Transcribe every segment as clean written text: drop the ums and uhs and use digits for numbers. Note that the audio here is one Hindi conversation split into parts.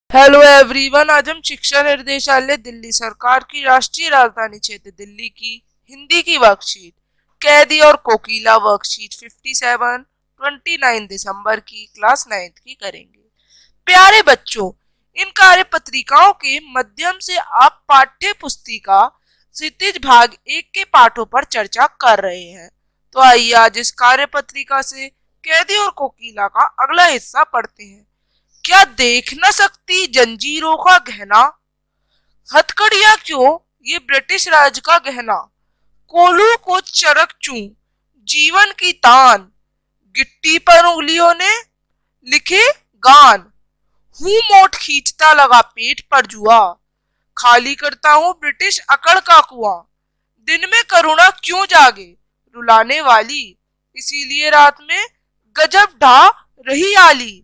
हेलो एवरीवन, आज हम शिक्षा निर्देशालय दिल्ली सरकार की राष्ट्रीय राजधानी क्षेत्र दिल्ली की हिंदी की वर्कशीट कैदी और कोकीला वर्कशीट 57 29 दिसंबर की क्लास 9th की करेंगे। प्यारे बच्चों, इन कार्य पत्रिकाओं के माध्यम से आप पाठ्य पुस्तिका क्षितिज भाग 1 के पाठों पर चर्चा कर रहे हैं। तो आइए आज इस कार्य पत्रिका से कैदी और कोकीला का अगला हिस्सा पढ़ते हैं। क्या देख न सकती जंजीरों का गहना, हथकड़ियां क्यों ये ब्रिटिश राज का गहना, कोलू को चरक चूं जीवन की तान, गिट्टी पर उंगलियों ने लिखे गान, हूं मोट खींचता लगा पेट पर जुआ, खाली करता हूं ब्रिटिश अकड़ का कुआं, दिन में करुणा क्यों जागे रुलाने वाली, इसीलिए रात में गजब ढा रही आली,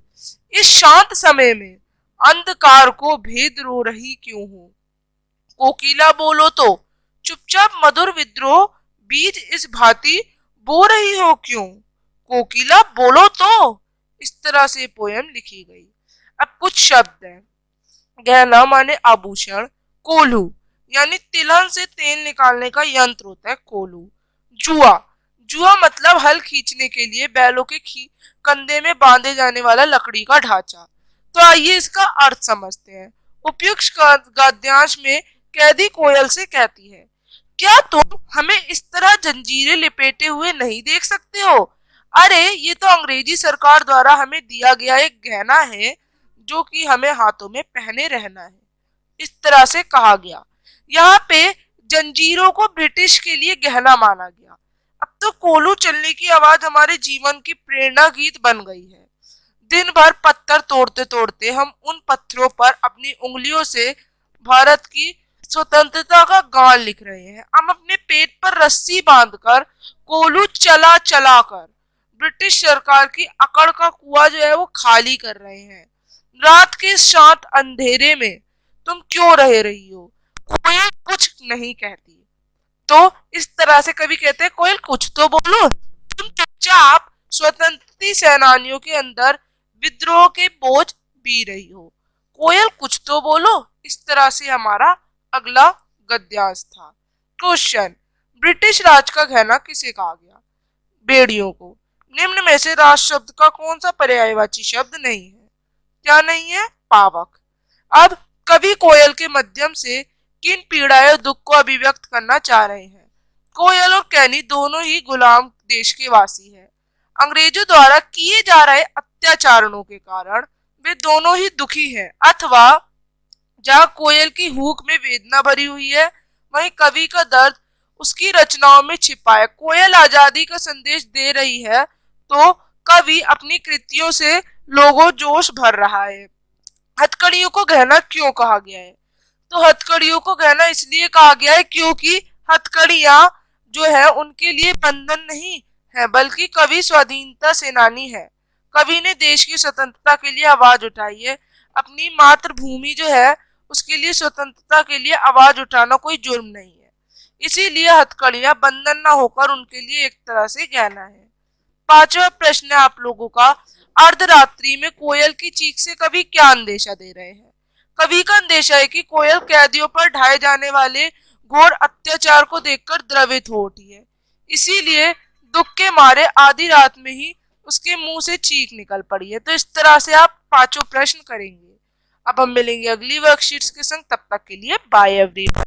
इस शांत समय में अंधकार को भेद रो रही क्यों हो, कोकिला बोलो तो चुपचाप मधुर विद्रोह बीज इस भांति बो रही हो क्यों, कोकिला बोलो तो। इस तरह से पोयम लिखी गई। अब कुछ शब्द हैं। गहना माने आभूषण, कोल्हू यानी तिलहन से तेल निकालने का यंत्र होता है कोल्हू, जुआ, जुआ मतलब हल खींचने के लिए बैलों के कंधे में बांधे जाने वाला लकड़ी का ढांचा। तो आइए इसका अर्थ समझते हैं। उपयुक्त गद्यांश में कैदी कोयल से कहती है, क्या तुम हमें इस तरह जंजीरें लिपेटे हुए नहीं देख सकते हो? अरे ये तो अंग्रेजी सरकार द्वारा हमें दिया गया एक गहना है जो कि हमें हाथों में पहने रहना है। इस तरह से कहा गया। यहाँ पे जंजीरों को ब्रिटिश के लिए गहना माना गया। अब तो कोलू चलने की आवाज हमारे जीवन की प्रेरणा गीत बन गई है। दिन भर पत्थर तोड़ते तोड़ते हम उन पत्थरों पर अपनी उंगलियों से भारत की स्वतंत्रता का गान लिख रहे हैं। हम अपने पेट पर रस्सी बांधकर कोलू चला चला कर ब्रिटिश सरकार की अकड़ का कुआं जो है वो खाली कर रहे हैं। रात के शांत अंधेरे में तुम क्यों रह रही हो? कोयल कुछ नहीं कहती। तो इस तरह से कभी कहते हैं, कोयल कुछ तो बोलो, तुम चुपचाप स्वतंत्रता सेनानियों के अंदर विद्रोह के बोझ पी रही हो, कोयल कुछ तो बोलो। इस तरह से हमारा अगला गद्यांश था। क्वेश्चन, ब्रिटिश राज का गहना किसे कहा गया? भेड़ियों को। निम्न में से राज शब्द का कौन सा पर्यायवाची शब्द नहीं है? क्या नहीं है? पावक। अब कवि कोयल के माध्यम से किन पीड़ा और दुख को अभिव्यक्त करना चाह रहे हैं? कोयल और कैनी दोनों ही गुलाम देश के वासी हैं। अंग्रेजों द्वारा किए जा रहे अत्याचारों के कारण वे दोनों ही दुखी हैं। अथवा जहाँ कोयल की हूक में वेदना भरी हुई है, वहीं कवि का दर्द उसकी रचनाओं में छिपा है। कोयल आजादी का संदेश दे रही है तो कवि अपनी कृतियों से लोगों जोश भर रहा है। हथकड़ियों को गहना क्यों कहा गया है? तो हथकड़ियों को गहना इसलिए कहा गया है क्योंकि हथकड़ियां जो है उनके लिए बंधन नहीं है, बल्कि कवि स्वाधीनता सेनानी है। कवि ने देश की स्वतंत्रता के लिए आवाज उठाई है। अपनी मातृभूमि जो है उसके लिए स्वतंत्रता के लिए आवाज उठाना कोई जुर्म नहीं है। इसीलिए हथकड़ियां बंधन न होकर उनके लिए एक तरह से गहना है। पांचवा प्रश्न है आप लोगों का, अर्धरात्रि में कोयल की चीख से कवि क्या अंदेशा दे रहे हैं? कवि का अंदेशा है कि कोयल कैदियों पर ढाए जाने वाले घोर अत्याचार को देखकर द्रवित हो उठी है। इसीलिए दुख के मारे आधी रात में ही उसके मुंह से चीख निकल पड़ी है। तो इस तरह से आप पांचों प्रश्न करेंगे। अब हम मिलेंगे अगली वर्कशीट्स के संग, तब तक के लिए बाय एवरीवन।